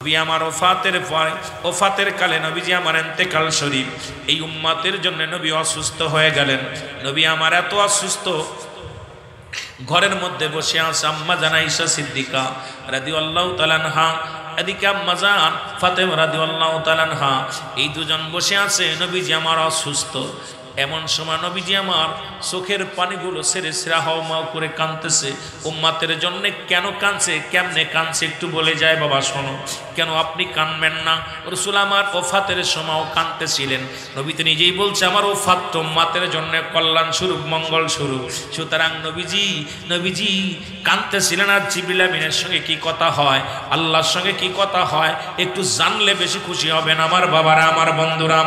নবী আমার ওফাতের কালে নবীজি আমার ইন্তেকাল শরীফ, এই উম্মতের জন্য নবী অসুস্থ হয়ে গেলেন। নবী আমার এত অসুস্থ, ঘরের মধ্যে বসে আছে আম্মা জান আয়েশা সিদ্দিকা রাদিয়াল্লাহু তাআলা আনহা, এদিকে আম্মা জান ফাতেমা রাদিয়াল্লাহু তাআলা আনহা, এই দুজন বসে আছে। নবীজি আমার অসুস্থ। এমন সময় নবীজি আমার চোখের পানিগুলো সেরে সেরা হাওমাও করে কাঁদতেছে। উম্মতের জন্য কেন কাঁদছে, কেমনে কাঁদছে একটু বলে যায় বাবা শোনো। কেন আপনি কাঁদবেন না? রাসূল আমার ওফাতের সময়ও কাঁদতেছিলেন। নবী তো নিজেই বলছে আমার ওফাত তো উম্মতের জন্য কল্যাণ স্বরূপ, মঙ্গল স্বরূপ। সুতরাং নবীজি কাঁদতেছিলেন। আর জিবরিল আমিনের সঙ্গে কি কথা হয়, আল্লাহর সঙ্গে কি কথা হয় একটু জানলে বেশি খুশি হবেন আমার বাবারা, আমার বন্ধুরা।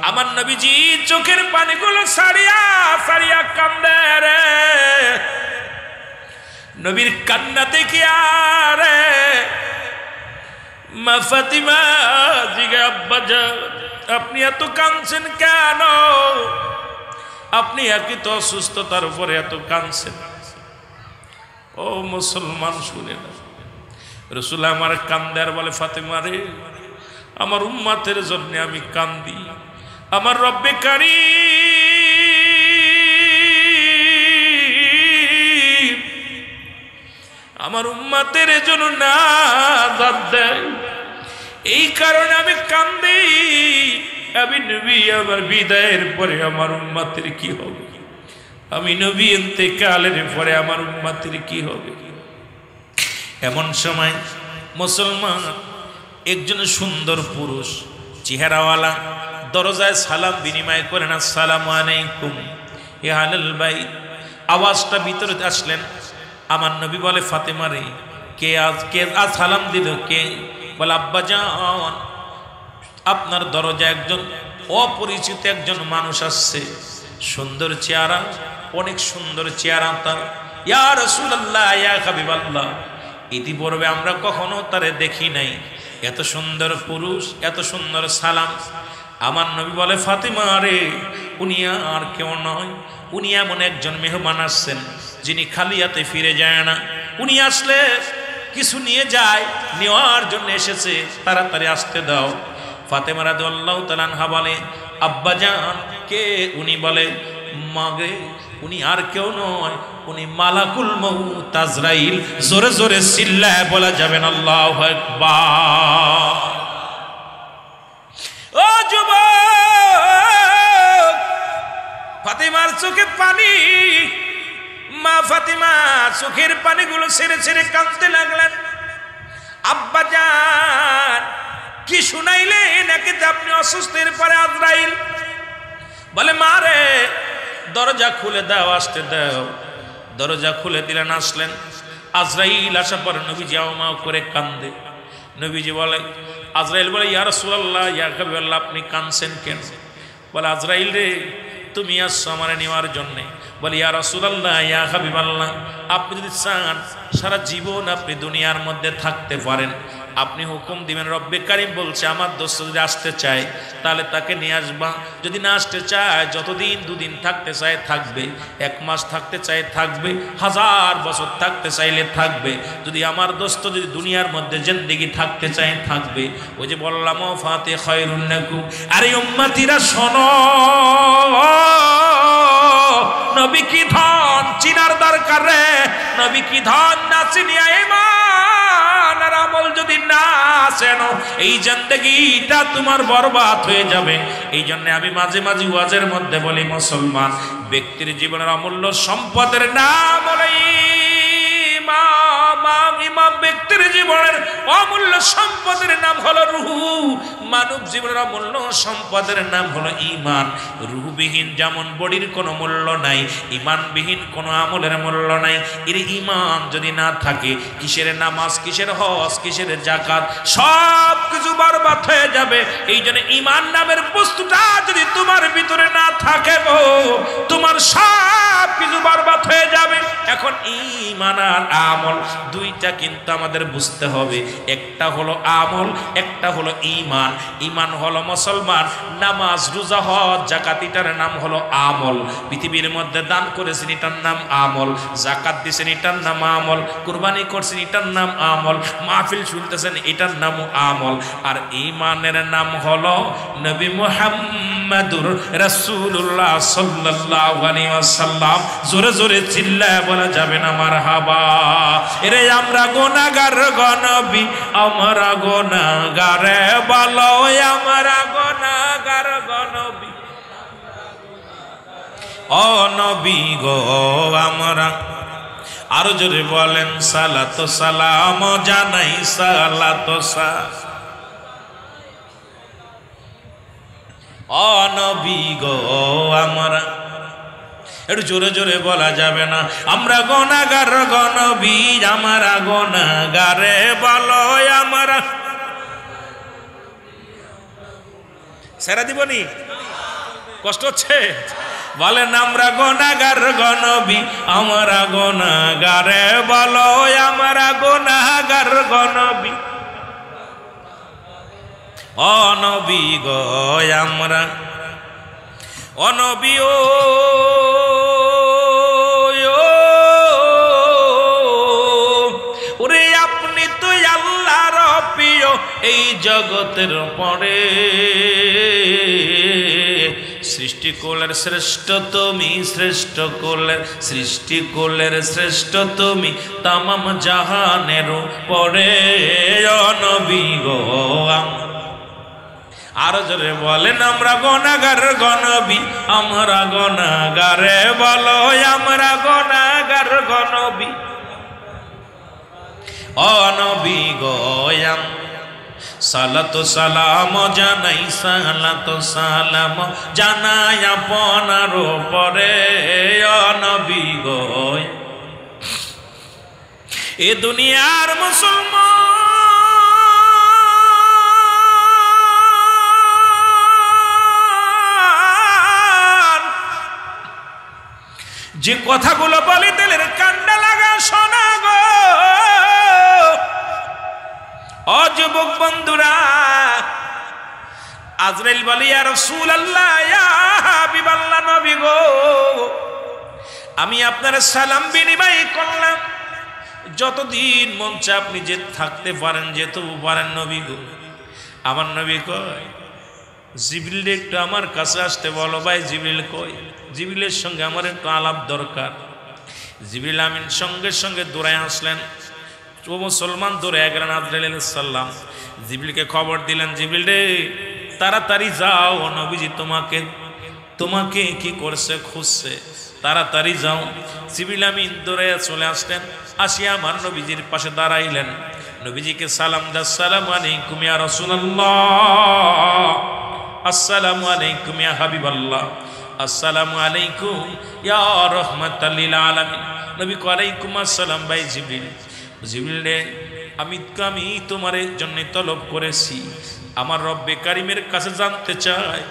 আমার নবীজি চোখের পানিগুলো সারিয়া সারিয়া কান্দে রে। নবীর কান্না দেখি আরে মা ফাতিমা জিগে আব্বা যান আপনি এত কাঁদছেন কেন? আপনি একই তো অসুস্থতার উপরে এত কাঁদছেন। ও মুসলমান শুনে না, রাসূল আমার কান্দে আর বলে ফাতিমা রে, আমার উম্মতের জন্য আমি কান্দি। আমার রব্বে কারীম আমার উম্মতের জন্য নাজাত দেয়, এই কারণে আমি কান্দি। আমি নবী আমার বিদায়ের পরে আমার উম্মতের কি হবে? আমি নবী ইন্তেকালের পরে আমার উম্মতের কি হবে? এমন সময় মুসলমান একজন সুন্দর পুরুষ চেহারাওয়ালা দরজায় সালাম বিনিময় করেন, আসসালামু আলাইকুম হে আহলাল বাইত। আওয়াজটা ভিতরে আসলেন। আমার নবী বলে ফাতেমা রে, কে আজ সালাম দিল? কে? বলে আব্বা জান আপনার দরজায় একজন অপরিচিত একজন মানুষ আসছে, সুন্দর চেহারা, অনেক সুন্দর চেহারা তার। ইয়া রাসূলুল্লাহ ইয়া হাবিবাল্লাহ, ইতিপূর্বে আমরা কখনো তারে দেখি নাই, এত সুন্দর পুরুষ, এত সুন্দর সালাম। আমার নবী বলে ফাতিমা রে, উনি আর কেউ নয়, উনি এমন একজন মেহমান আসছেন যিনি খালি হাতে ফিরে যায় না। উনি আসলে কিছু নিয়ে যায়, নেওয়ার জন্য এসেছে, তাড়াতাড়ি আসতে দাও। ফাতেমা রাদিয়াল্লাহু তাআলা আনহা বলে আব্বা জান কে? উনি বলে মা গে, উনি আর কেউ নয়, উনি মালাকুল মউত আজরাইল। জোরে জোরে চিল্লায় বলা যাবেন আল্লাহু আকবার। ও যুবক, ফাতিমার চোখে পানি। মা ফাতিমা চোখের পানিগুলো ছেড়ে ছেড়ে কাঁদতে লাগলেন। আব্বা জান কি শুনাইলেন? নাকি আপনি অসুস্থের পরে আজরাইল? বলে মা রে, দরজা খুলে দাও, আসতে দাও। দরজা খুলে দিলেন, আসলেন। আজরাইল আসার পরে নবীজি আও করে কান্দে। নবীজি বলে, আজরাইল বলে ইয়া রাসূলুল্লাহ ইয়া হাবিবাল্লাহ আপনি কাঁদছেন কেন? বলে আজরাইল রে, তুমি আসছো আমার নেওয়ার জন্যে। বলে ইয়া রাসূলুল্লাহ ইয়া হাবিবাল্লাহ, আপনি যদি চান সারা জীবন আপনি দুনিয়ার মধ্যে থাকতে পারেন, আপনি হুকুম দিবেন। রব্বে কারীম বলছে আমার দোস্ত যদি আসতে চায় তাহলে তাকে নিয়ে আসবা, যদি না আসতে চায়, যতদিন দুদিন থাকতে চায় থাকবে, 1 মাস থাকতে চায় থাকবে, 1000 বছর থাকতে চাইলে থাকবে। যদি আমার দোস্ত যদি দুনিয়ার মধ্যে জিন্দেগি থাকতে চায় থাকবে। ওই যে বললাম ওয়াফাতে খায়রুন লাকুম। আরে উম্মতিরা শোনো, নবী কি ধন চিনার দরকার রে। নবী কি ধন না চিনিয়া ঈমান আর আমল যদি না চেনো, এই জিন্দেগিটা তোমার বরবাদ হয়ে যাবে। এই জন্য আমি মাঝে মাঝে ওয়াজের মধ্যে বলি, মুসলমান ব্যক্তির জীবনের অমূল্য সম্পদের নাম হলো ইমাম। ব্যক্তির জীবনের অমূল্য সম্পদের নাম হলো রূহ। মানব জীবনের অমূল্য সম্পদের নাম হলো ঈমান। রূহবিহীন যেমন বডির কোনো মূল্য নাই, ঈমানবিহীন কোনো আমলের মূল্য নাই। এর ঈমান যদি না থাকে, কিসের নামাজ, কিসের হজ, কিসের যাকাত, সব কিছু বরবাদ হয়ে যাবে। এই জন্য ঈমান নামের বস্তুটা যদি তোমার ভিতরে না থাকে গো, তোমার সব কিছু বরবাদ হয়ে যাবে। এখন ঈমান আর আমল দুইটা কিন্তু আমাদের বুঝতে হবে। একটা হলো আমল, একটা হলো ঈমান। ঈমান হলো মুসলমান, নামাজ রোজা হজ যাকাত এটার নাম হলো আমল। পৃথিবীর মধ্যে দান করেছেন এটার নাম আমল, যাকাত দিয়েছেন এটার নাম আমল, কুরবানি করছেন এটার নাম আমল, মাহফিল শুনতেছেন এটার নাম আমল। আর ঈমানের নাম হলো নবী মুহাম্মদুর রাসূলুল্লাহ সাল্লাল্লাহু আলাইহি ওয়াসাল্লাম। জোরে জোরে চিল্লায় বলা যাবে না মারহাবা। এরে আমরা গুনাহগার গো নবী, আমরা গুনাহগার বলো, আমরা গুনাহগার গো নবী, ও নবী গো আমরা। আরো জোরে বলেন সালাত সালাম জানাই, সালাত সালাম ও নবী গো আমরা। একটু জোরে জোরে বলা যাবে না? আমরা গুনাহগার গো নবী, আমরা গুনাহগার বলো, আমরা। সেরা দিবনি? কষ্ট হচ্ছে? বলেন আমরা গুনাহগার গো নবী, আমরা গুনাহগার বলো, আমরা গুনাহগার গো নবী, ও নবী গো আমরা। ও নবী ওরে আপনি তো আল্লাহর প্রিয়, এই জগতের পরে সৃষ্টি কুলের শ্রেষ্ঠ তুমি, শ্রেষ্ঠ কুলের সৃষ্টি কুলের শ্রেষ্ঠ তুমি, তামাম জাহানের পরে ও নবী গো। আরো জোরে বলেন আমরা গুনাহগার গো নবী, আমরা গুনাহগার বলো, আমরা গুনাহগার গো নবী, ও নবী গো। সালাত সালাম জানাই, সালাত সালাম জানাই আপনার পরে ও নবী গো। এ দুনিয়ার মুসলমান যে কথাগুলো বলে দিলের কান্ডা লাগা শোনা গো। ও যুবক বন্ধুরা, আজরাইল বলে ইয়া রাসূলুল্লাহ, ইয়া হাবিবাল্লাহ নবী গো, আমি আপনার সালাম বিনিময় করলাম, যতদিন মন চায় আপনি যে থাকতে পারেন, যেতে পারেন নবী গো। আমার নবী কয় জিবরিল একটু আমার কাছে আসতে বলো। ভাই জিবরিল কই? জিবরিলের সঙ্গে আমার একটু আলাপ দরকার। জিবরিল আমিন সঙ্গে সঙ্গে দৌড়ায় আসলেন। ও মুসলমান দৌড়ে গেলেন আজরাইল আলাইহিস সালাম। জিবরিলকে খবর দিলেন, জিবরিল রে তাড়াতাড়ি যাও, নবীজি তোমাকে তোমাকে কি করছে খুঁজছে, তাড়াতাড়ি যাও। জিবরিল আমিন দৌড়ে চলে আসলেন, আসিয়া আমার নবীজির পাশে দাঁড়াইলেন। নবীজিকে সালাম দা, আসসালামু আলাইকুম ইয়া রাসূলুল্লাহ, আসসালামু আলাইকুম ইয়া হাবিবাল্লাহ, আসসালামু আলাইকুম ইয়া রাহমাতাল লিল আলামিন। নবী কয় আলাইকুম আসসালাম। ভাই জিবরিল, জিবরিল রে আমি তোমার জন্য তলব করেছি, আমার রব্বে কারিমের কাছে জানতে চাই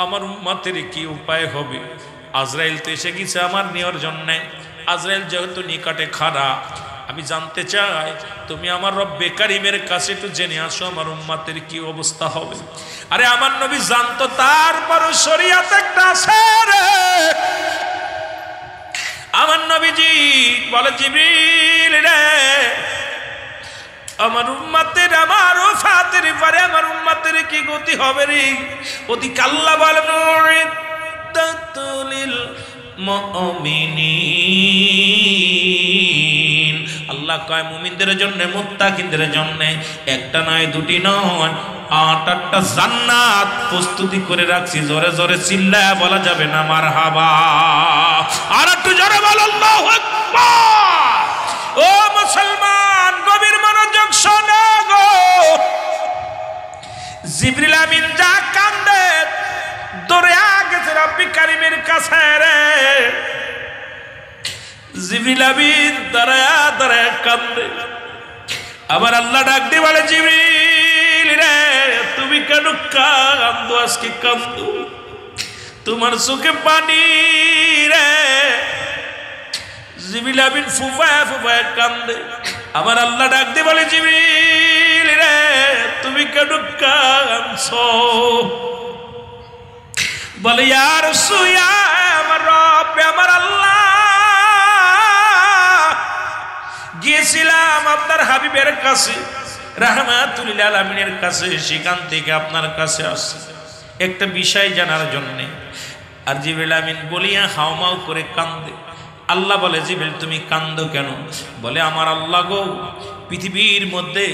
আমার উম্মতের কি উপায় হবে। আজরাইল তো এসে গেছে আমার নেওয়ার জন্যে। আজরাইল যেহেতু নিকটে খাড়া, আমি জানতে চাই তুমি আমার রব্বে কারিমের কাছে একটু জেনে আসো আমার উম্মতের কি অবস্থা হবে। আরে আমার নবী জানতো, তারপর শরীয়ত একটা আছে রে। আমার নবীজি বলে জিবরিল রে, আমার উম্মতের আমার ওফাতের পরে আমার উম্মতের কি গতি হবে রে? অতি আল্লাহ বলেন উইদ্দাতুল মুমিনিন, আল্লাহ কয় মুমিনদের জন্য, মুত্তাকিনদের জন্য একটা নয়, দুটি নয়, 8-8টা জান্নাত প্রস্তুতি করে রাখছি। জোরে জোরে চিল্লায় বলা যাবে না মারহাবা? আর একটু জোরে বল আল্লাহু আকবার। ও মুসলমান গভীর মনোযোগ শোনো গো। জিবরিল আমিন যা কান্দে দৌড়ে গেছে রব্বি কারিমের কাছে রে। জিবরিল আমিন দাঁড়ায়া দাঁড়ায়া কান্দে। আবার আল্লাহ ডাক দিয়ে বলে জিবরিল রে তুমি কেন কান্দো? আজকে কান্দো, তোমার চোখে পানি রে। জিবরিল আমিন ফুফায় ফুফায় কান্দে। আমার আল্লাহ ডাক দিয়ে বলে জিবরিল রে তুমি কেন কাঁদছো? বলে ইয়া রাসূল, আমার রব, আমার আল্লাহ, গিয়েছিলাম আপনার হাবিবের কাছে রাহমাতুল লিল আলামিনের কাছে, সেখান থেকে আপনার কাছে আসছে একটা বিষয় জানার জন্য। আর জিবরিল আমিন বলিয়া হাওমাও করে কান্দে। আল্লাহ বলে, জিবরিল তুমি কান্দো কেন? বলে, আমার আল্লাহ গো, পৃথিবীর মধ্যে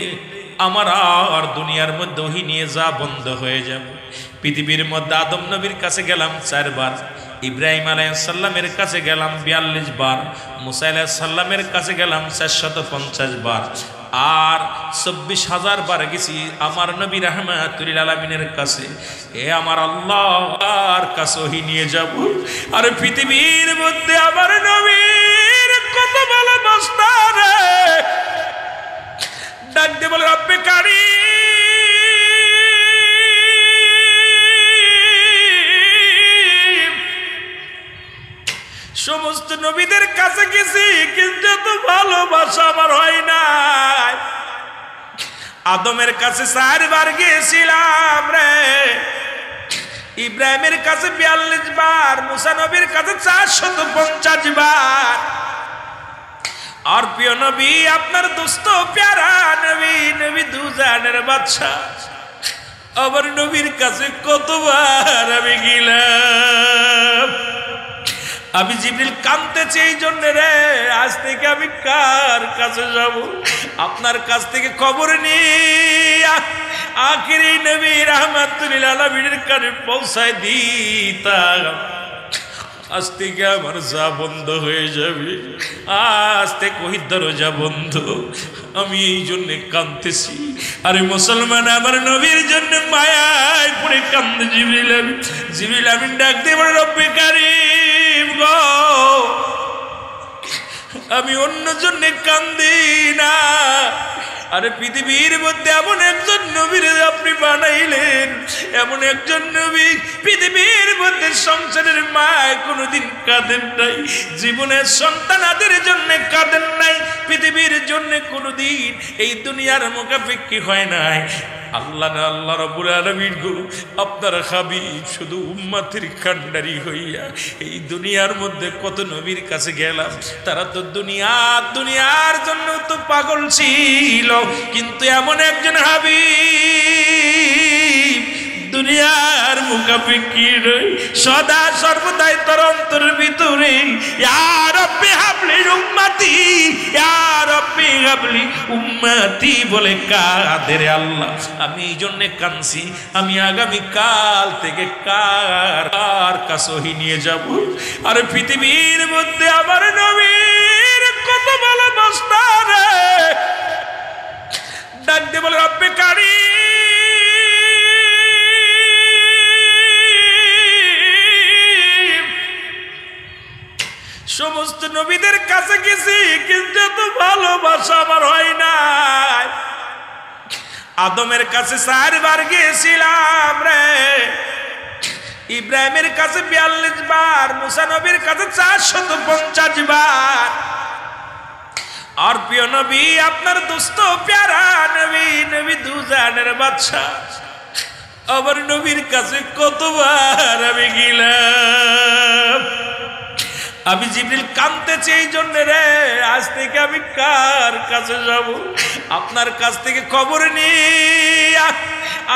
আমার আর দুনিয়ার মধ্যে ওহী নিয়ে যা বন্ধ হয়ে যাবে। পৃথিবীর মধ্যে আদম নবীর কাছে গেলাম 4 বার, ইব্রাহিম আলাইহিস সালামের কাছে গেলাম 42 বার, মুসা আলাইহিস সালামের কাছে গেলাম 450 বার, আর 24,000 বার গেছি আমার নবী রাহমাতুল লিল আলামিনের কাছে। এ আমার আল্লাহর কাছে ওহী নিয়ে যাব। আর পৃথিবীর মধ্যে আমার নবীর কত ভালোবাসা রে। ডাক দিয়ে বলে, রব্বে কারীম, সমস্ত নবীদের কাছে গেছি কিন্তু এত ভালোবাসা আমার হয় নাই। আদমের কাছে 4 বার গিয়েছিলাম রে, ইব্রাহিমের কাছে 42 বার, মুসা নবীর কাছে 450 বার। আর প্রিয় নবী আপনার দোস্ত প্যারা নবী, নবী দুজানের বাদশা, আমার নবীর কাছে কতবার আমি গেলাম। আমি জিবরিল কাঁদতেছি এই জন্য রে, আজ থেকে আমি কার কাছে যাব? আপনার কাছ থেকে খবর নিয়ে আখিরি নবী রাহমাতুল লিল আলামিনের কাছে পৌঁছায় দিতাম। আজ থেকে আমার যা বন্ধ হয়ে যাবে, আজ থেকে ওই দরজা বন্ধ। আমি এই জন্যে কাঁদতেছি। আরে মুসলমান, আমার নবীর জন্য মায়ায় পড়ে কান্দে জিবরিল আমিন। জিবরিল আমিন ডাক দিয়ে বলে, রব্বে কারীম গো, আমি অন্য জন্য কান্দি না। আরে পৃথিবীর মধ্যে এমন একজন নবীর আপনি বানাইলেন, এমন একজন নবী পৃথিবীর মধ্যে সংসারের মায় কোনোদিন কাঁদেন নাই, জীবনের সন্তানাদের জন্য কাঁদেন নাই, পৃথিবীর জন্য কোনোদিন এই দুনিয়ার মুখাপেক্ষী হয় নাই। আল্লাহ না আল্লাহ রাব্বুল আলামিন গো, আপনার হাবিব শুধু উম্মতের কান্ডারি হইয়া এই দুনিয়ার মধ্যে কত নবীর কাছে গেলাম, তারা তো দুনিয়ার জন্য তো পাগল ছিল, কিন্তু এমন একজন হাবিব দুনিয়ার মুখাপেক্ষী নয়, সদা সর্বদাই তোর অন্তরের ভিতরে ইয়া রাব্বি হাবলি উম্মতি, ইয়া রাব্বি হাবলি উম্মতি বলে কাদের আল্লাহ। আমি এই জন্য কাঁদছি, আমি আগামী কাল থেকে কার কাছে ওহী নিয়ে যাব। আর পৃথিবীর মধ্যে আমার নবীর কত ভালোবাসা রে। ডাক দিয়ে বলে, রব্বে কারীম, সমস্ত নবীদের কাছে গেছি কিন্তু এত ভালোবাসা আমার হয় নাই। আদমের কাছে 4 বার গিয়েছিলাম রে, ইব্রাহিমের কাছে 42 বার, মুসা নবীর কাছে 450 বার। আর প্রিয় নবী আপনার দোস্ত প্যারা নবী, নবী দুজানের বাদশা, আমার নবীর কাছে কতবার আমি গেলাম। আমি জিবরিল কাঁদতেছি এই জন্য রে, আজ থেকে আমি কার কাছে যাব? আপনার কাছ থেকে খবর নিয়ে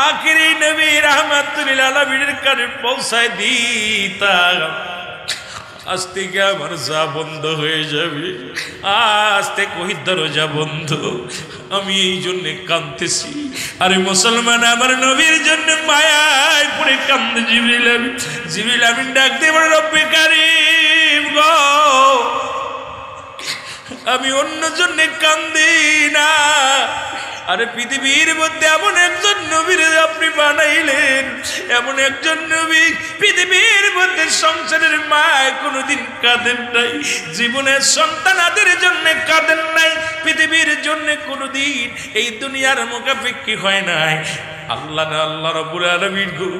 আখিরি নবী রাহমাতুল লিল আলামিনের কাছে পৌঁছায় দিতাম। আজ থেকে আমার যা বন্ধ হয়ে যাবে, আজ থেকে ওই দরজা বন্ধ। আমি এই জন্য কাঁদতেছি। আরে মুসলমান, আমার নবীর জন্য মায়ায় পড়ে কান্দে জিবরিল আমিন। জিবরিল আমিন ডাক দিয়ে বলে, রব্বে কারীম গো, আমি অন্য জন্য কান্দি না। আরে পৃথিবীর মধ্যে এমন একজন নবীর আপনি বানাইলেন, এমন একজন নবী পৃথিবীর মধ্যে সংসারের মায় কোনোদিন কাঁদেন নাই, জীবনের সন্তানাদের জন্য কাঁদেন নাই, পৃথিবীর জন্য কোনোদিন এই দুনিয়ার মুখাপেক্ষী হয় নাই। আল্লাহ না আল্লাহ রাব্বুল আলামিন গো,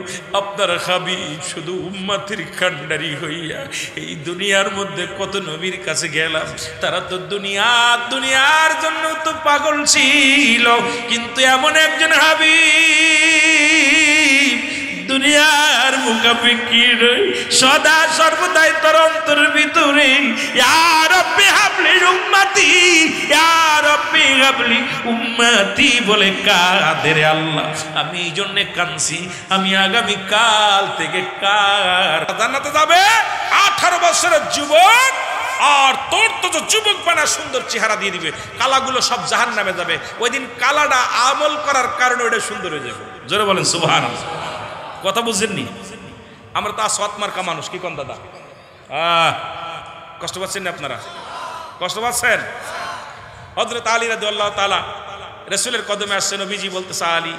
আপনার হাবিব শুধু উম্মতের কান্ডারি হইয়া এই দুনিয়ার মধ্যে কত নবীর কাছে গেলাম, তারা তো দুনিয়ার জন্য তো পাগল ছিল, কিন্তু এমন একজন হাবিব দুনিয়ার মুখাপেক্ষী নয়, সদা সর্বদাই তোর অন্তরের ভিতরে ইয়া রাব্বি হাবলি উম্মতি, ইয়া রাব্বি হাবলি উম্মতি বলে কাদের আল্লাহ। আমি এই জন্য কাঁদছি, আমি আগামী কাল থেকে জান্নাতে যাবে 18 বছরের যুবক, আর তোর তো যুবক বানা সুন্দর চেহারা দিয়ে দিবে, কালাগুলো সব জাহান্নামে যাবে। ওই দিন কালাটা আমল করার কারণে ওটা সুন্দর হয়ে যাবে। জোরে বলেন সুবহানাল্লাহ। কথা বুঝছেননি? আমরা তো আসওয়াত মার্কা মানুষ, কি কোন দাদা? কষ্ট পাচ্ছেন না আপনারা? কষ্ট পাচ্ছেন? হযরত আলী রাদিয়াল্লাহু তাআলা রাসূলের কদমে আসছে, নবীজি বলতেছে আলী,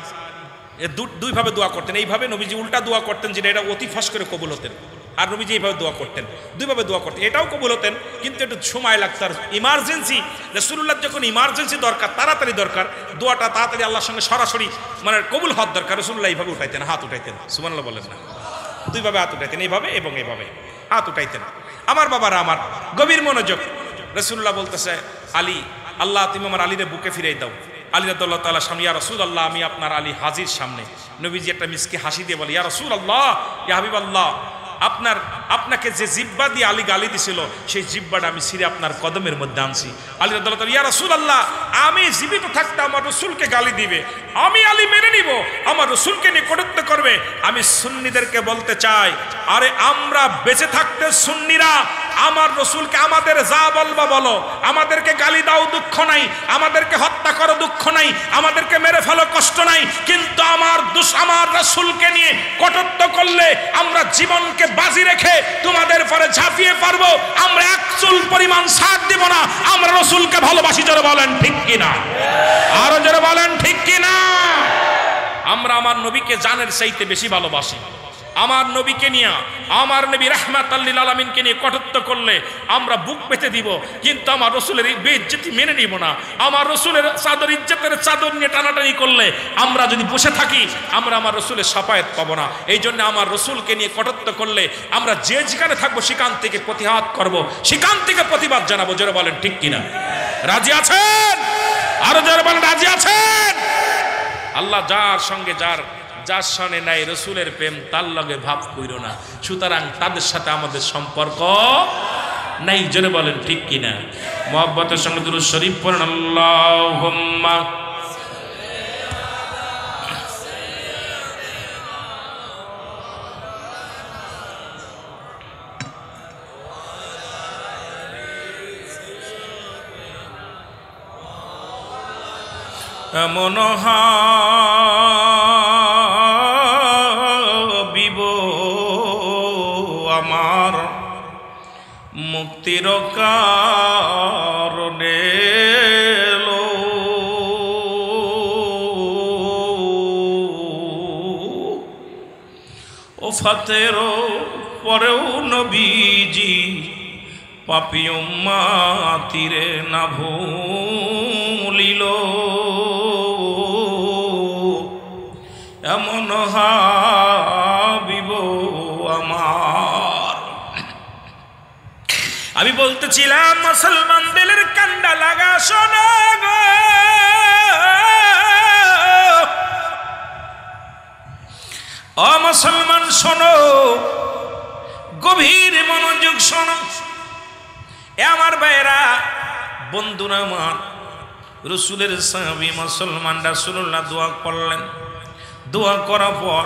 দুই ভাবে দোয়া করতেন। এইভাবে নবীজি উল্টা দোয়া করতেন, যেটা এটা অতি ফাঁস করে কবুল হতেন, আর নবীজি এইভাবে দোয়া করতেন, দুইভাবে দোয়া করতেন, এটাও কবুল হতেন, কিন্তু একটু সময় লাগতো। আর ইমার্জেন্সি রাসূলুল্লাহ যখন ইমার্জেন্সি দরকার, তাড়াতাড়ি দরকার, দোয়াটা তাড়াতাড়ি আল্লাহর সঙ্গে সরাসরি মানে কবুল হওয়ার দরকার, রাসূলুল্লাহ এইভাবে উঠাইতেন, হাত উঠাইতেন। সুবহানাল্লাহ বলেন না? দুইভাবে হাত উঠাইতেন, এইভাবে এবং এইভাবে হাত উঠাইতেন। আমার বাবারা আমার, গভীর মনোযোগ। রাসূলুল্লাহ বলতেছে আলী, আল্লাহ তুমি আমার আলীরে বুকে ফিরাই দাও। আলী রাদিয়াল্লাহু তাআলা সামনে, ইয়া রাসূলুল্লাহ আমি আপনার আলী হাজির সামনে। নবীজি একটা মিসকি হাসি দিয়ে বলে, ইয়া রাসূলুল্লাহ, ইয়া হাবিবাল্লাহ, আপনাকে যে জিব্বা দিয়ে আলী গালি দিছিল, সেই জিব্বাটা আমি ছিঁড়ে আপনার কদমের মধ্যে আনছি। আলী রাদিয়াল্লাহু তাআলা, ইয়া রাসূলুল্লাহ আমি জীবিত থাকতে আমার রাসূলকে গালি দিবে, আমি আলী মেনে নিব, আমার রাসূলকে নিয়ে কটূক্তি করবে। আমি সুন্নিদেরকে বলতে চাই, আরে আমরা বেঁচে থাকতে সুন্নিরা আমার রাসূলকে আমাদের যা বলবা বলো, আমাদেরকে গালি দাও দুঃখ নাই, আমাদেরকে হত্যা করো দুঃখ নাই, আমাদেরকে মেরে ফেলো কষ্ট নাই, কিন্তু আমার রাসূলকে নিয়ে কটূক্তি করলে আমরা জীবনকে বাজি রেখে তোমাদের পরে ঝাঁপিয়ে পারবো, আমরা এক চুল পরিমাণ ছাড় দিব না। আমরা রাসূলকে ভালোবাসি, জোরে বলেন ঠিক কিনা? আরো জোরে বলেন ঠিক কিনা? আমরা আমার নবীকে জানের চাইতে বেশি ভালোবাসি। আমার নবীকে নিয়ে, আমার নবী রাহমাতাল লিল আলামিনকে নিয়ে কটূক্তি করলে আমরা বুক পেতে দিব, কিন্তু আমার রাসূলের বেইজ্জতি মেনে নিব না। আমার রাসূলের চাদর, ইজ্জতের চাদর নিয়ে টানাটানি করলে আমরা যদি বসে থাকি, আমরা আমার রাসূলের শাফায়াত পাবো না। এই জন্য আমার রাসূলকে নিয়ে কটূক্তি করলে আমরা যে যেখানে থাকবো সেখান থেকে প্রতিহাত করব, সেখান থেকে প্রতিবাদ জানাবো। জোরে বলেন ঠিক কিনা? রাজি আছেন? আরো জোরে বলেন রাজি আছেন? আল্লাহ যার সঙ্গে যার শানে নাই রাসূলের প্রেম, তার লগে ভাব কইরো না, সুতরাং তাদের সাথে আমাদের সম্পর্ক নাই। জোরে বলেন ঠিক কিনা? মুহাব্বতের সঙ্গে দুরূদ শরীফ পড়েন, আল্লাহুম্মা এমন হাবিব আমার মুক্তির কারণে ওফাতের পরেও নবীজি পাপী উম্মতিরে না ভুলিল, এমন হাবিব আমার। আমি বলতেছিলাম মুসলমান দিলের কান্ডা লাগা শোনো গো, ও মুসলমান শোনো, গভীর মনোযোগ শোনো। এ আমার ভাইরা, বন্ধুরা আমার, রাসূলের সাহাবী মুসলমান রাসূলুল্লাহ দোয়া করলেন। দোয়া করার পর,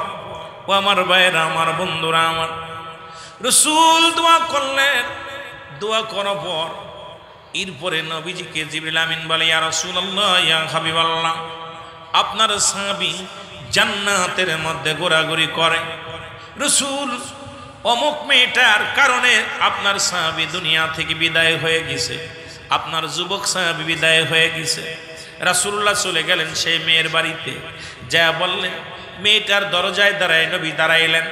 ও আমার ভাইরা আমার, বন্ধুরা আমার, রাসূল দোয়া করলেন। দোয়া করার পর এরপরে নবীজিকে জিবরিল আমিন বলে, ইয়া রাসূলুল্লাহ, ইয়া হাবিবাল্লাহ, আপনার সাহাবী জান্নাতের মধ্যে ঘোরাঘুরি করে। রাসূল, অমুক মেয়েটার কারণে আপনার সাহাবী দুনিয়া থেকে বিদায় হয়ে গেছে, আপনার যুবক সাহাবী বিদায় হয়ে গেছে। রাসূলুল্লাহ চলে গেলেন সেই মেয়ের বাড়িতে, যা বললেন, মেয়েটার দরজায় দাঁড়ায় নবী দাঁড়াইলেন।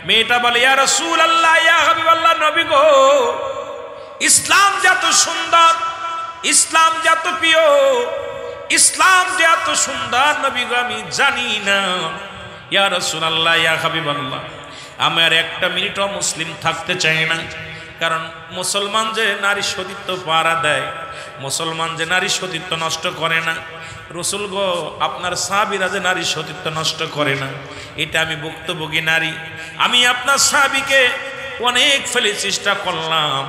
মেয়েটা বলে, ইয়া রাসূলুল্লাহ, ইয়া হাবিবাল্লাহ, নবী গো, ইসলাম যত সুন্দর, ইসলাম যত প্রিয়, ইসলাম যে এত সুন্দর নবী গো আমি জানি না। ইয়া রাসূলুল্লাহ, ইয়া হাবিবাল্লাহ, আমি আর একটা মিনিটও মুসলিম থাকতে চাই না। কারণ মুসলমান যে নারী সতীত্ব পাহারা দেয়, মুসলমান যে নারী সতীত্ব নষ্ট করে না, রসুল গো আপনার সাহাবীরা যে নারী সতীত্ব নষ্ট করে না, এটা আমি ভুক্তভোগী নারী। আমি আপনার সাহাবীকে অনেক ফেলে চেষ্টা করলাম,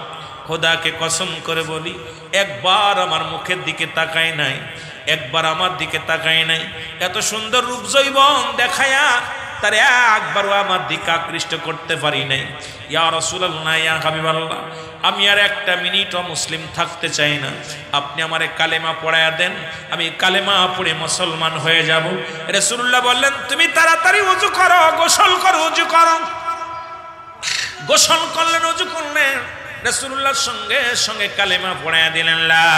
খোদাকে কসম করে বলি একবার আমার মুখের দিকে তাকায় নাই, একবার আমার দিকে তাকায় নাই। এত সুন্দর রূপ যৌবন দেখায়া তার একবারও আমার দিকে আকৃষ্ট করতে পারি নাই। ইয়া রাসূলুল্লাহ, ইয়া হাবিবাল্লাহ, আমি আর একটা মিনিটও মুসলিম থাকতে চাই না। আপনি আমারে কালেমা পড়ায়া দেন, আমি কালেমা পড়ে মুসলমান হয়ে যাব। রাসূলুল্লাহ বললেন, তুমি তাড়াতাড়ি ওযু করো, গোসল করো, ওযু করো। গোসল করলেন, ওযু করলেন, রাসূলুল্লাহর সঙ্গে সঙ্গে কালেমা পড়ায়া দিলেন, লা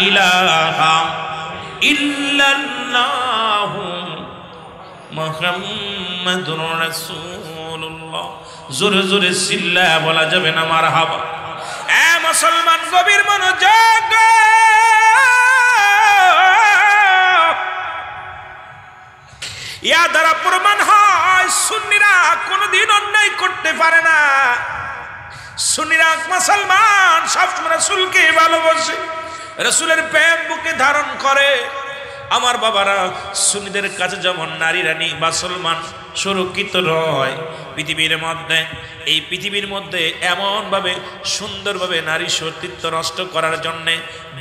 ইলাহা ইল্লাল্লাহু মুহাম্মাদুর রাসূলুল্লাহ। জোরে জোরে চিল্লায়া বলা যাবে না মারহাবা। এ মুসলমান গভীর মনোযোগ, ইয়া দ্বারা প্রমাণ হয় সুন্নিরা কোনদিন অন্যায় করতে পারে না। সুন্নিরা মুসলমান সবসময় রাসূলকে ভালোবাসে, রাসূলের প্রেম বুকে ধারণ করে। আমার বাবারা, সুন্নিদের কাছে যেমন নারীরা মুসলমান সুরক্ষিত রয়, পৃথিবীর মধ্যে, এই পৃথিবীর মধ্যে এমনভাবে সুন্দরভাবে নারী সতীত্ব নষ্ট করার জন্যে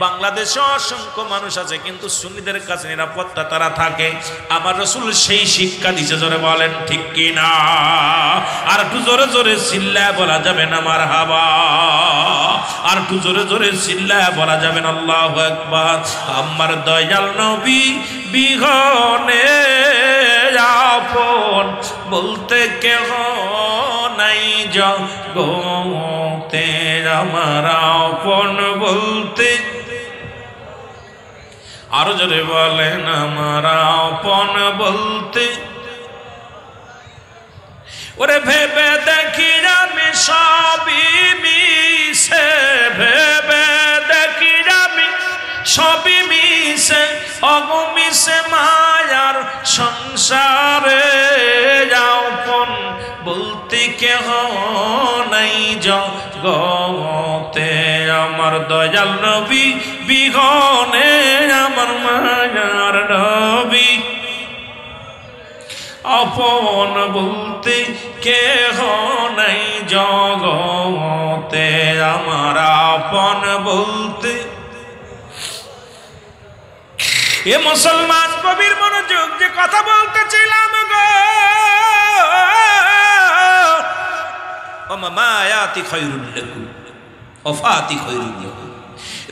বাংলাদেশে অসংখ্য মানুষ আছে, কিন্তু সুন্নিদের কাছে নিরাপত্তা তারা থাকে। আমার রাসূল সেই শিক্ষা দিছে, জোরে বলেন ঠিক কি না? আর একটু জোরে জোরে চিল্লায়া বলা যাবে না মারহাবা? আর একটু জোরে জোরে চিল্লায়া বলা যাবে না আল্লাহু আকবার? আমার দয়াল নবী বিহনে আপন বলতে কেহ নাই জগতে, আমার আপন বলতে, আরো জোরে বলেন, আমার আপন বলতে। ওরে ভেবে দেখি আমি সবই মিশে, ভেবে দেখি আমি সবই মিশে, অগমিশে মায়ার সংসারে, আপন বলতে কেহ নাই জগতে, আমার দয়াল নবী বিহনে, আমার মায়ার নবী আপন বলতে কেহ নাই জগতে, আমার আপন বলতে। এ মুসলমান গভীর মনোযোগ, যে কথা বলতেছিলাম গো, মামায়াতি খায়রুল লাকুম ওয়াফাতি খায়রুল লাকুম।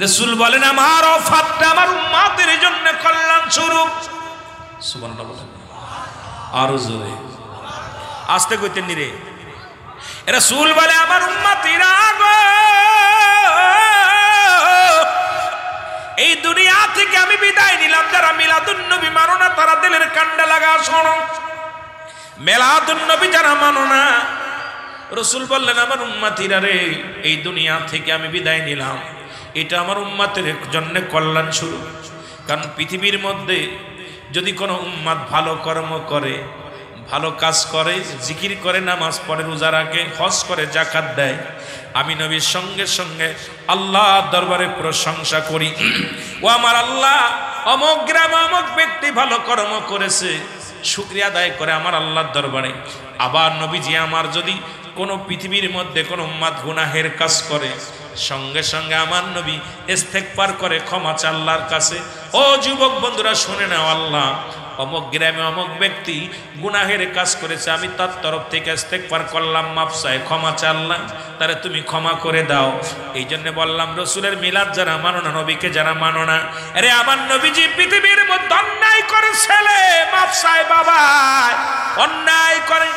রাসূল বলেন, আমার ওফাতটা আমার উম্মতের জন্য কল্যাণ স্বরূপ। সুবহানাল্লাহ বলেন, আরো জোরে আস্তে কইতেন নি রে। রাসূল বলে, আমার উম্মতিরা গো, এই দুনিয়া থেকে আমি বিদায় নিলাম। যারা মিলাদুন নবী মানো না তারা দিলের কান্ডা লাগা শোনো। মিলাদুন নবী যারা মানো না, রাসূল বললেন, আমার উম্মতিরা রে, এই দুনিয়া থেকে আমি বিদায় নিলাম, এটা আমার উম্মতের জন্য কল্যাণ স্বরূপ। কারণ পৃথিবীর মধ্যে যদি কোনো উম্মত ভালো কর্ম করে, ভালো কাজ করে, জিকির করে, নামাজ পড়ে, রোজা রাখে, হজ করে, যাকাত দেয়, আমি নবীর সঙ্গে সঙ্গে আল্লাহর দরবারে প্রশংসা করি, ও আমার আল্লাহ, অমুক গ্রামে অমুক ব্যক্তি ভালো কর্ম করেছে, শুকরিয়া আদায় করে আমার আল্লাহর দরবারে। আবার নবীজি আমার যদি কোনো পৃথিবীর মধ্যে কোনো উম্মত গুনাহের কাজ করে, সঙ্গে সঙ্গে আমার নবী ইস্তেগফার করে, ক্ষমা চায় আল্লাহর কাছে। ও যুবক বন্ধুরা শুনে নাও, আল্লাহ অমুক গ্রামে অমুক ব্যক্তি গুনাহের কাজ করেছে, আমি তার তরফ থেকে ইস্তেগফার করলাম, মাফ চাই, ক্ষমা চাইলাম, তারে তুমি ক্ষমা করে দাও। এই জন্য বললাম, রসুলের মিলাদ যারা মানো না, নবীকে যারা মানো না, আরে আমার নবীজি পৃথিবীর মধ্যে অন্যায় করে ছেলে মাফ চাই, বাবা অন্যায় করে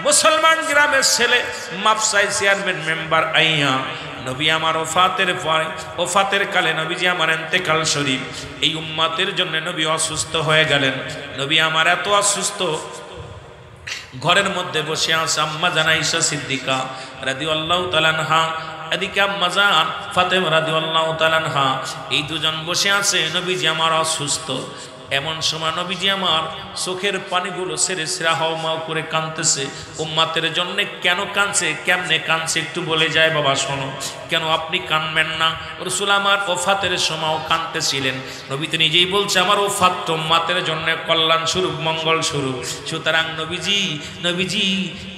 মুসলমান গ্রামের ছেলে মাফ চাই, চেয়ারম্যান মেম্বার আইয়া। নবী আমার ওফাতের কালে নবীজি আমার ইন্তেকাল শরীফ, এই উম্মতের জন্য নবী অসুস্থ হয়ে গেলেন। নবী আমার এত অসুস্থ, ঘরের মধ্যে বসে আছে আম্মা জান আয়েশা সিদ্দিকা রাদিয়াল্লাহু তাআলা আনহা এদিকে আম্মা জান ফাতেমা রাদিয়াল্লাহু তাআলা আনহা এই দুজন বসে আছে। নবীজি আমার অসুস্থ। এমন সময় নবীজি আমার চোখের পানিগুলো ছেড়ে ছেড়ে হাওমাও করে কাঁদতেছে। উম্মাতের জন্য কেন কাঁদছে, কেমনে কাঁদছে একটু বলে যায় বাবা শোনো। কেন আপনি কাঁদবেন না? রাসূল আমার ওফাতের সময়ও কাঁদতেছিলেন। নবী তো নিজেই বলছে আমার ওফাত তো উম্মাতের জন্য কল্যাণ স্বরূপ, মঙ্গল স্বরূপ। সুতরাং নবীজি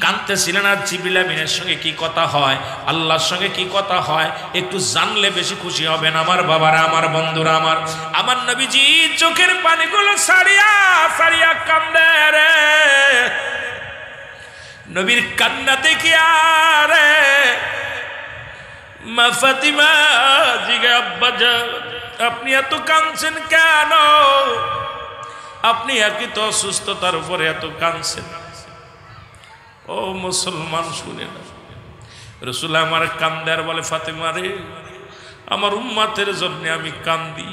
কাঁদতেছিলেন। আর জিবরিল আমিনের সঙ্গে কি কথা হয়, আল্লাহর সঙ্গে কি কথা হয় একটু জানলে বেশি খুশি হবেন আমার বাবারা, আমার বন্ধুরা, আমার নবীজি চোখের পানিগুলো সারিয়া সারিয়া কান্দে রে। নবীর কান্না দেখিয়া রে মা ফাতিমা জিগে আব্বা যান আপনি এত কাঁদছেন কেন? আপনি একই তো অসুস্থতার উপরে এত কাঁদছেন। ও মুসলমান শুনে না, রাসূল আমার কান্দে আর বলে ফাতিমা রে আমার উম্মতের জন্য আমি কান্দি।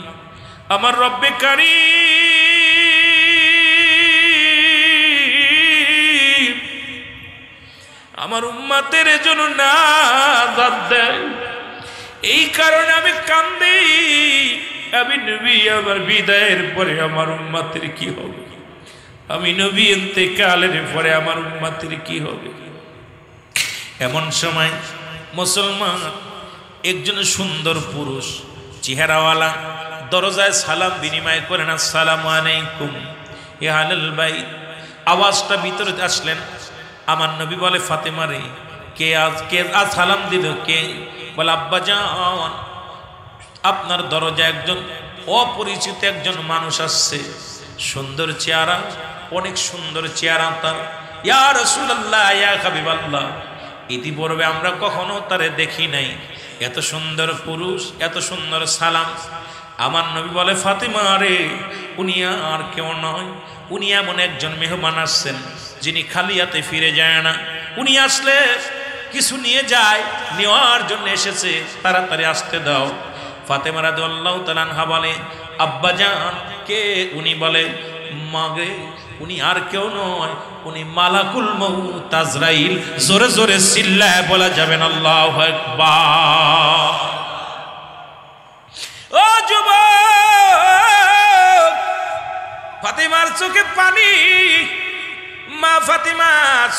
আমার রব্বে কারীম আমার উম্মতের জন্য না দাদ দেয়, এই কারণে আমি কান্দি। আমি নবী আমার বিদায়ের পরে আমার উম্মতের কি হবে? আমি নবী ইন্তেকালের পরে আমার উম্মতের কি হবে? এমন সময় মুসলমান একজন সুন্দর পুরুষ চেহারাওয়ালা দরজায় সালাম বিনিময় করেন, আসসালামু আলাইকুম ইয়া আহলাল বাইত। আওয়াজটা ভিতরে আসলেন। আমার নবী বলে ফাতেমা রে কে আজ সালাম দিল কে? বলে আব্বা জান আপনার দরজায় একজন অপরিচিত একজন মানুষ আসছে। সুন্দর চেহারা, অনেক সুন্দর চেহারা তার। ইয়া রাসূলুল্লাহ ইয়া হাবিবাল্লাহ, ইতিপূর্বে আমরা কখনো তারে দেখি নাই। এত সুন্দর পুরুষ, এত সুন্দর সালাম। আমার নবী বলে ফাতিমা রে উনি আর কেউ নয়, উনি এমন একজন মেহমান আসছেন যিনি খালি হাতে ফিরে যায় না। উনি আসলে কিছু নিয়ে যায়, নেওয়ার জন্য এসেছে, তাড়াতাড়ি আসতে দাও। ফাতেমা রাদিয়াল্লাহু তাআলা আনহা বলে আব্বা জান কে? উনি বলে মা গে উনি আর কেউ নয়, উনি মালাকুল মউত আজরাইল। জোরে জোরে চিল্লায় বলা যাবেন আল্লাহু আকবার। ও যুবক, ফাতিমার চোখে পানি। মা ফাতিমা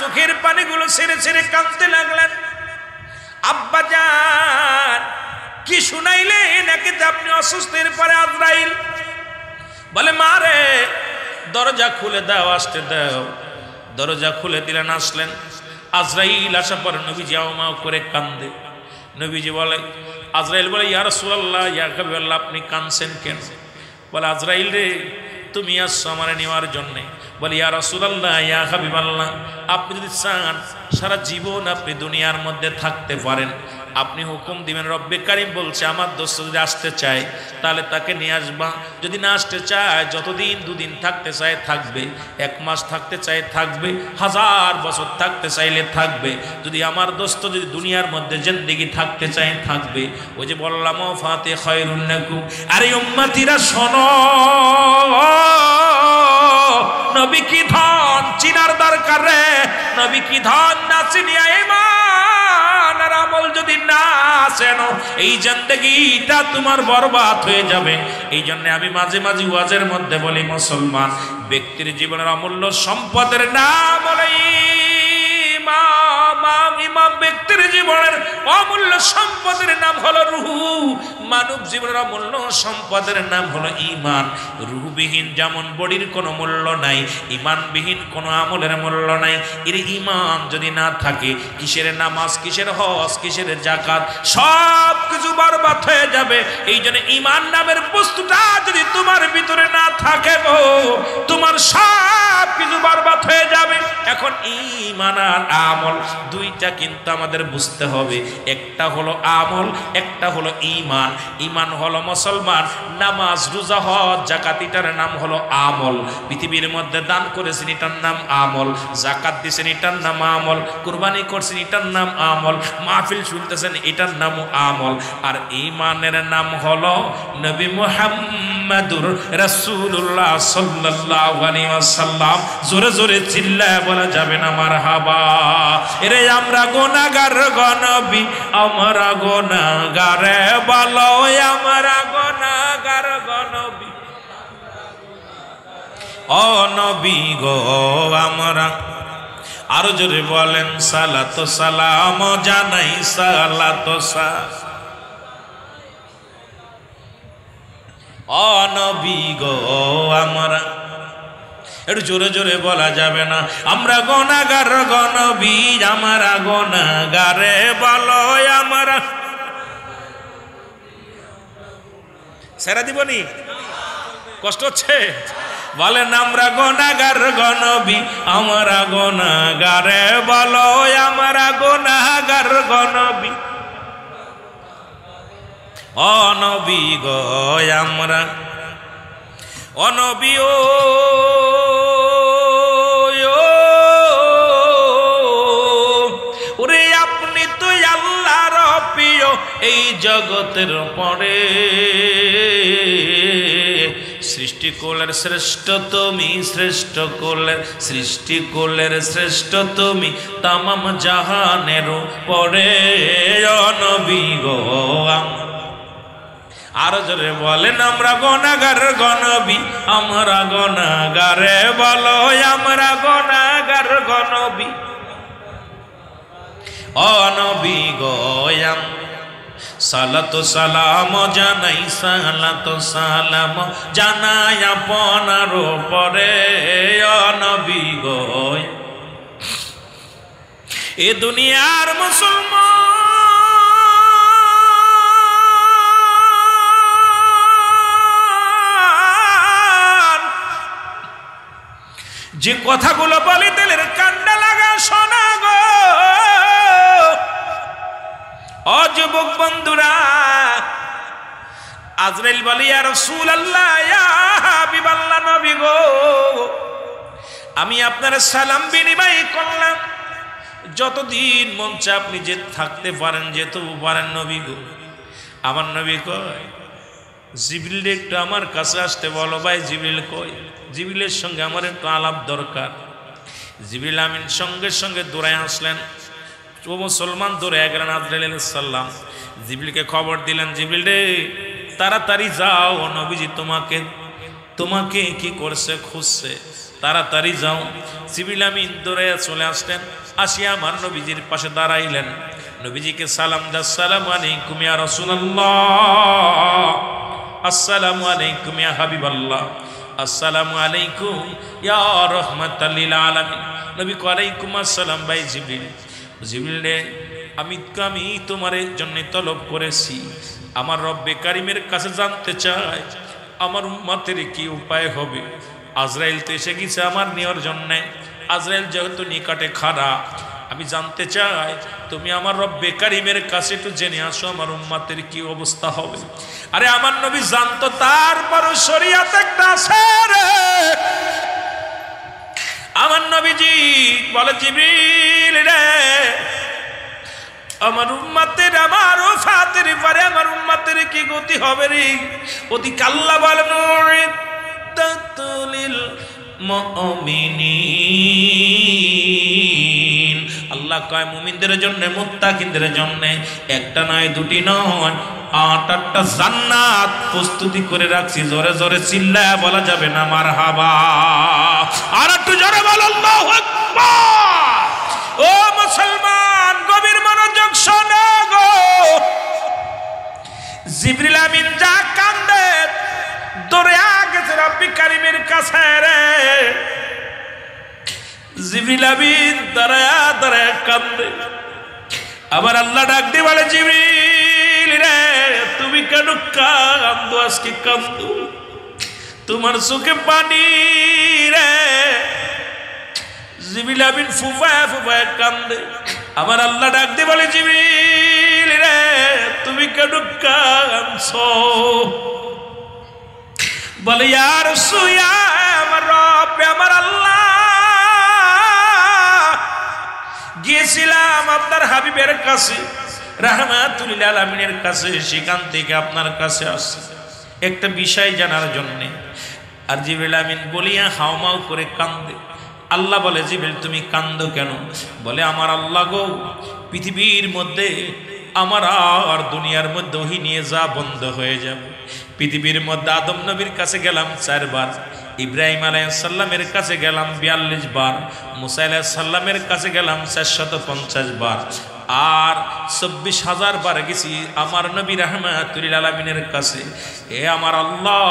চোখের পানিগুলো ছেড়ে ছেড়ে কাঁদতে লাগলেন। আব্বা জান কি শুনাইলেন? নাকি আপনি অসুস্থের পরে আজরাইল? বলে মা রে দরজা খুলে দাও, আসতে দাও। দরজা খুলে দিলেন, আসলেন। আজরাইল আসার পরে নবীজি আও করে কান্দে। নবীজি বলে আজরাইল বলে ইয়া রাসূলুল্লাহ ইয়া হাবিবাল্লাহ আপনি কাঁদছেন কেন? বলে আজরাইল রে তুমি আসছো আমার নেওয়ার জন্যে। বলে ইয়া রাসূলুল্লাহ ইয়া হাবিবাল্লাহ আপনি যদি চান সারা জীবন আপনি দুনিয়ার মধ্যে থাকতে পারেন, আপনি হুকুম দিবেন। রব্বে কারীম বলছে আমার দোস্ত যদি আসতে চায় তাহলে তাকে নিয়ে আসবা, যদি না আসতে চায় যতদিন দুদিন থাকতে চায় থাকবে, 1 মাস থাকতে চায় থাকবে, 1000 বছর থাকতে চাইলে থাকবে। যদি আমার দোস্ত যদি দুনিয়ার মধ্যে জিন্দেগি থাকতে চায় থাকবে। ওই যে বললাম ফাতে খায়রুন লাকুম। আরে উম্মতিরা শোনো, নবী কি ধন চিনার দরকার রে। নবী কি ধন না চিনিয়া ঈমান আর আমল যদি না চেনো এই জিন্দেগিটা তোমার বরবাদ হয়ে যাবে। এই জন্য আমি মাঝে মাঝে ওয়াজের মধ্যে বলি মুসলমান ব্যক্তির জীবনের অমূল্য সম্পদের নাম হলো ইমাম। ব্যক্তির জীবনের অমূল্য সম্পদের নাম হলো রূহ। মানব জীবনের অমূল্য সম্পদের নাম হলো ঈমান। রূহবিহীন যেমন বডির কোনো মূল্য নাই, ঈমানবিহীন কোনো আমলের মূল্য নাই। এর ঈমান যদি না থাকে কিসের নামাজ, কিসের হজ, কিসের যাকাত সব কিছু বরবাদ হয়ে যাবে। এই জন্য ঈমান নামের বস্তুটা যদি তোমার ভিতরে না থাকে গো তোমার সব কিছু বরবাদ হয়ে যাবে। এখন ঈমান আর আমল দুইটা কিন্তু আমাদের বুঝতে হবে। একটা হলো আমল, একটা হলো ঈমান। ঈমান হলো মুসলমান নামাজ রোজা হজ যাকাত, এটার নাম হলো আমল। পৃথিবীর মধ্যে দান করেছেন এটার নাম আমল, যাকাত দিয়েছেন এটার নাম আমল, কুরবানি করছেন এটার নাম আমল, মাহফিল শুনতেছেন এটার নাম আমল। আর ঈমানের নাম হলো নবী মুহাম্মদুর রাসূলুল্লাহ সাল্লাল্লাহু আলাইহি ওয়াসাল্লাম। জোরে জোরে চিল্লায় বলা যাবে যাবে না মারহাবা। এরে আমরা গুনাহগার গনবী আমরা গুনাহগারে বলো আমরা গুনাহগার গনবী ও নবী গো আমরা। আরো জোরে বলেন সালাত সালাম জানাই সালাত ও নবী গো আমরা। একটু জোরে জোরে বলা যাবে না? আমরা গুনাহগার গনবী আমরা গুনাহগারে বলো আমরা। সেরা দিবনি? কষ্ট হচ্ছে? বলেন আমরা গুনাহগার গনবী আমরা গুনাহগারে বলো আমরা গুনাহগার গনবী ও নবী গো আমরা। ও নবী ওরে আপনি তো আল্লাহর প্রিয় এই জগতের পরে, সৃষ্টি কুলের শ্রেষ্ঠ তুমি শ্রেষ্ঠ কুলের সৃষ্টি কুলের শ্রেষ্ঠ তুমি তামাম জাহানের পরে ও নবী গো। আরো জোরে বলেন আমরা গুনাহগার গনবী আমরা গুনাহগারে বলো আমরা গুনাহগার গনবী ও নবী গো। সালাত সালাম জানাই সালাত সালাম জানাই আপনার পরে ও নবী গো। এ দুনিয়ার মুসলমান যে কথাগুলো বলে দিলের কান্ডা লাগা শোনা গো। ও যুবক বন্ধুরা, আজরাইল বলে ইয়া রাসূলুল্লাহ ইয়া হাবিবাল্লাহ নবী গো আমি আপনার সালাম বিনিময় করলাম, যতদিন মন চায় আপনি যে থাকতে পারেন যেতে পারেন নবী গো। আমার নবী কয় জিবরিল একটু আমার কাছে আসতে বলো। ভাই জিবরিল কই? জিবরিলের সঙ্গে আমার একটু আলাপ দরকার। জিবরিল আমিন সঙ্গে সঙ্গে দৌড়ায় আসলেন। ও মুসলমান দৌড়ে গেলেন আজরাইল আলাইহিস সালাম। জিবরিলকে খবর দিলেন, জিবরিল রে তাড়াতাড়ি যাও, নবীজি তোমাকে তোমাকে কি করছে খুঁজছে, তাড়াতাড়ি যাও। জিবরিল আমিন দৌড়ে চলে আসলেন, আসিয়া আমার নবীজির পাশে দাঁড়াইলেন। নবীজিকে সালাম দা, আসসালামু আলাইকুম ইয়া রাসূলুল্লাহ, আসসালামু আলাইকুম ইয়া হাবিবাল্লাহ, আসসালামু আলাইকুম ইয়া রাহমাতাল লিল আলামিন। নবী কয় আলাইকুম আসসালাম। ভাই জিবরিল, জিবরিল রে আমি তোমার জন্য তলব করেছি, আমার রব্বে কারিমের কাছে জানতে চাই আমার উম্মতের কি উপায় হবে। আজরাইল তো এসে গেছে আমার নেওয়ার জন্যে। আজরাইল যেহেতু নিকটে খাড়া, আমি জানতে চাই তুমি আমার রব্বে কারিমের কাছে একটু জেনে আসো আমার উম্মতের কি অবস্থা হবে। আরে আমার নবী জানতো, তারপরও শরীয়ত একটা আছে রে। আমার নবীজি বলে জিবরিল রে আমার উম্মতের আমার ওফাতের পরে আমার উম্মতের কি গতি হবে রে। ওদিকে আল্লাহ বলেন উইদ্দাতুল মুমিনিন, আল্লাহ কয় মুমিনদের জন্য মুত্তাকিনদের জন্য একটা নয় দুটি নয় ৮-৮টা জান্নাত প্রস্তুতি করে রাখছি। জোরে জোরে চিল্লায় বলা যাবে না মারহাবা? আর একটু জোরে বল আল্লাহু আকবার। ও মুসলমান গভীর মনোযোগ শোনো গো। জিবরিল আমিন যা কান্দে দৌড়ে গেছে রব্বি কারিমের কাছে রে। জিবরিল আমিন দাঁড়ায়া দাঁড়ায়া কান্দে। আবার আল্লাহ ডাক দিয়ে বলে জিবরিল রে তুমি কেন কান্দো? আজকে কান্দো, তোমার চোখে পানি রে। জিবরিল আমিন ফুফায় ফুফায় কান্দে। আমার আল্লাহ ডাক দিয়ে বলে জিবরিল রে তুমি কেন কাঁদছো? বলে ইয়া রাসূল আমার রব আমার আল্লাহ গিয়েছিলাম আপনার হাবিবের কাছে রাহমাতুল লিল আলামিনের কাছে, সেখান থেকে আপনার কাছে আসছে একটা বিষয় জানার জন্য। আর জিবরিল আমিন বলিয়া হাওমাও করে কান্দে। আল্লাহ বলে জিবরিল তুমি কান্দো কেন? বলে আমার আল্লাহ গো, পৃথিবীর মধ্যে আমার আর দুনিয়ার মধ্যে ওহী নিয়ে যা বন্ধ হয়ে যাবে। পৃথিবীর মধ্যে আদম নবীর কাছে গেলাম 4 বার, ইব্রাহিম আলাইহিস সালামের কাছে গেলাম 42 বার, মুসা আলাইহিস সালামের কাছে গেলাম 450 বার, আর 24,000 বার গেছি আমার নবী রাহমাতুল লিল আলামিনের কাছে। এ আমার আল্লাহ,